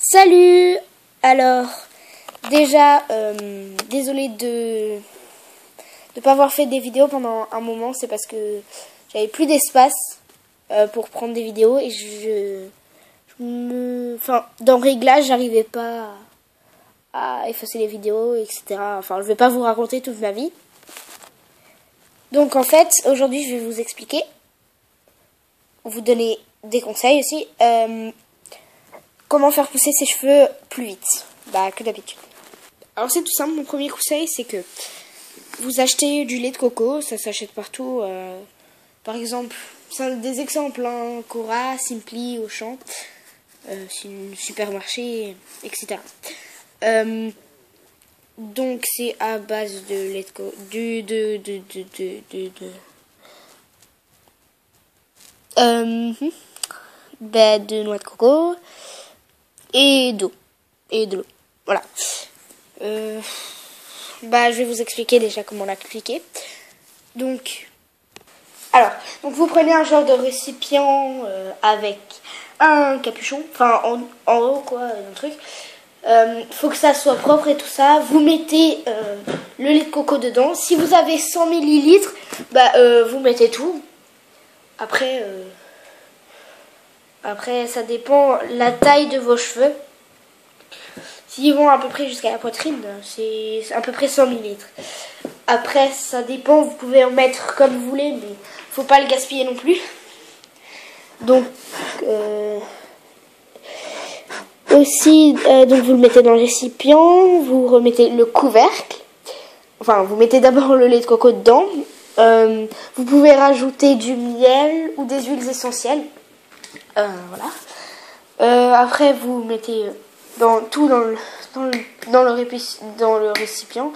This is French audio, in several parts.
Salut! Alors, déjà, désolée de ne pas avoir fait des vidéos pendant un moment, c'est parce que j'avais plus d'espace pour prendre des vidéos et enfin, dans Réglage, j'arrivais pas à effacer les vidéos, etc. Enfin, je vais pas vous raconter toute ma vie. Donc, en fait, aujourd'hui, je vais vous expliquer, vous donner des conseils aussi, comment faire pousser ses cheveux plus vite que d'habitude. Alors c'est tout simple, mon premier conseil c'est que vous achetez du lait de coco, ça s'achète partout. Par exemple, c'est des exemples, hein, Cora, Simply, Auchan, supermarché, etc. Donc c'est à base de lait de coco, de noix de coco et d'eau et de l'eau. Voilà. Je vais vous expliquer déjà comment l'appliquer. Donc vous prenez un genre de récipient avec un capuchon, enfin en haut quoi, un truc. Faut que ça soit propre et tout ça. Vous mettez le lait de coco dedans. Si vous avez 100 millilitres, vous mettez tout. Après, ça dépend la taille de vos cheveux. S'ils vont à peu près jusqu'à la poitrine, c'est à peu près 100 millilitres. Après, ça dépend, vous pouvez en mettre comme vous voulez, mais faut pas le gaspiller non plus. Donc, aussi, donc vous le mettez dans le récipient, vous remettez le couvercle. Enfin, vous mettez d'abord le lait de coco dedans. Vous pouvez rajouter du miel ou des huiles essentielles. Voilà. Après, vous mettez dans le récipient.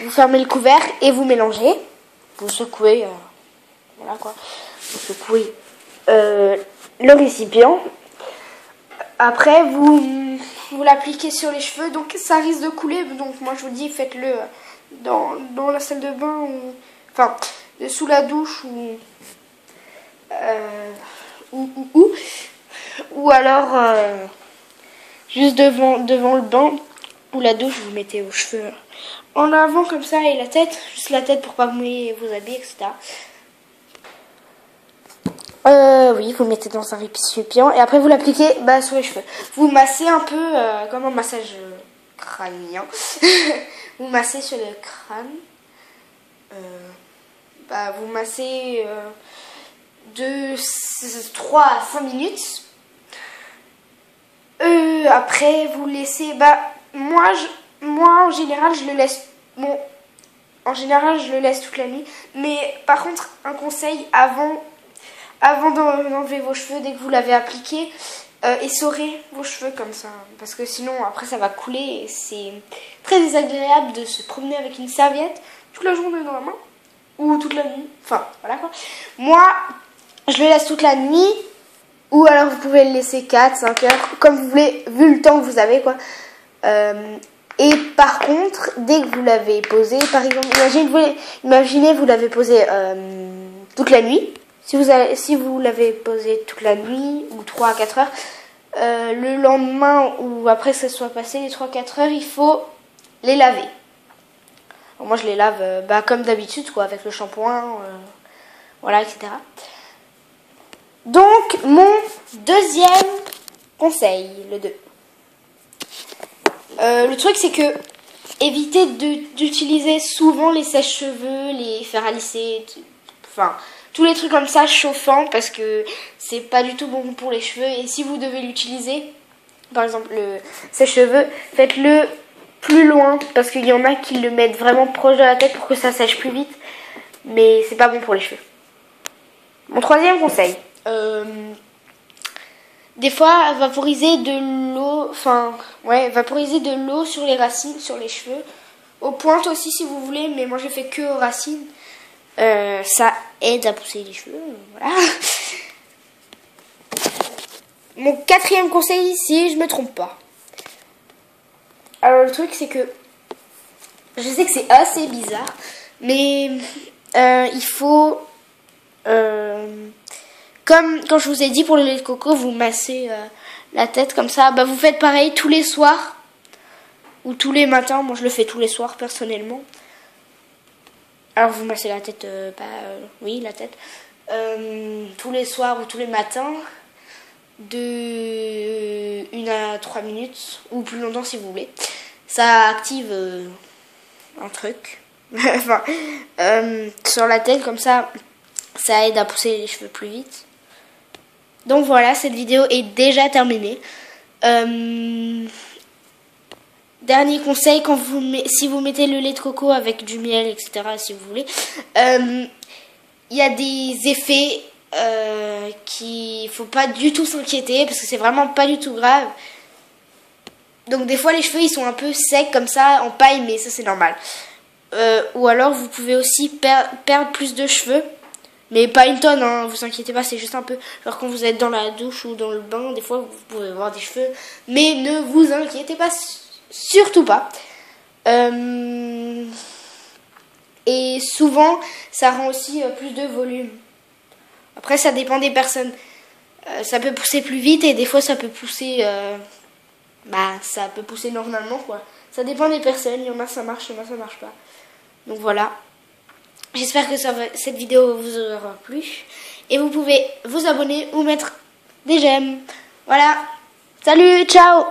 Vous fermez le couvercle et vous mélangez. Vous secouez. Voilà quoi. Vous secouez le récipient. Après, vous l'appliquez sur les cheveux. Donc, ça risque de couler. Donc, moi, je vous dis, faites-le dans la salle de bain. Enfin, sous la douche ou alors juste devant le bain ou la douche, vous mettez vos cheveux en avant comme ça et la tête, juste la tête pour pas mouiller vos habits, etc. Oui, vous le mettez dans un récipient et après vous l'appliquez sur les cheveux. Vous massez un peu comme un massage crânien. Vous massez sur le crâne. Vous massez de 3 à 5 minutes. Après, vous laissez... moi, en général, je le laisse... Bon, en général, je le laisse toute la nuit. Mais, par contre, un conseil, avant d'enlever vos cheveux, dès que vous l'avez appliqué, essorez vos cheveux comme ça. Parce que sinon, après, ça va couler. Et c'est très désagréable de se promener avec une serviette toute la journée dans la main. Ou toute la nuit. Enfin, voilà quoi. Moi, je le laisse toute la nuit. Ou alors vous pouvez le laisser 4-5 heures, comme vous voulez, vu le temps que vous avez, quoi. Et par contre, dès que vous l'avez posé, par exemple, imaginez vous l'avez posé toute la nuit. Si vous l'avez posé toute la nuit, ou 3 à 4 heures, le lendemain, ou après que ça soit passé les 3-4 heures, il faut les laver. Alors moi, je les lave comme d'habitude, quoi, avec le shampoing, voilà, etc. Donc, mon deuxième conseil, le 2. Le truc, c'est que évitez d'utiliser souvent les sèche-cheveux, les fer à lisser, enfin, tous les trucs comme ça chauffants parce que c'est pas du tout bon pour les cheveux. Et si vous devez l'utiliser, par exemple le sèche-cheveux, faites-le plus loin parce qu'il y en a qui le mettent vraiment proche de la tête pour que ça sèche plus vite. Mais c'est pas bon pour les cheveux. Mon troisième conseil. Des fois, vaporiser de l'eau sur les racines, sur les cheveux. Aux pointes aussi si vous voulez, mais moi je fais que aux racines. Ça aide à pousser les cheveux, voilà. Mon quatrième conseil, si je me trompe pas. Alors le truc c'est que, je sais que c'est assez bizarre, mais il faut... comme quand je vous ai dit pour le lait de coco, vous massez la tête comme ça. Bah, vous faites pareil tous les soirs ou tous les matins. Moi, je le fais tous les soirs personnellement. Alors, vous massez la tête, oui, la tête. Tous les soirs ou tous les matins, de 1 à 3 minutes, ou plus longtemps si vous voulez. Ça active un truc enfin, sur la tête, comme ça aide à pousser les cheveux plus vite. Donc voilà, cette vidéo est déjà terminée. Dernier conseil, si vous mettez le lait de coco avec du miel, etc., si vous voulez, il y a des effets qu'il faut pas du tout s'inquiéter, parce que c'est vraiment pas du tout grave. Donc des fois les cheveux ils sont un peu secs comme ça, en paille, mais ça c'est normal. Ou alors vous pouvez aussi perdre plus de cheveux, mais pas une tonne, hein, vous inquiétez pas, c'est juste un peu, genre quand vous êtes dans la douche ou dans le bain, des fois vous pouvez avoir des cheveux, mais ne vous inquiétez pas, surtout pas. Et souvent ça rend aussi plus de volume. Après ça dépend des personnes, ça peut pousser plus vite et des fois ça peut pousser... ça peut pousser normalement, quoi. Ça dépend des personnes, il y en a ça marche, il y en a ça marche pas. Donc voilà. J'espère que cette vidéo vous aura plu. Et vous pouvez vous abonner ou mettre des j'aime. Voilà. Salut, ciao!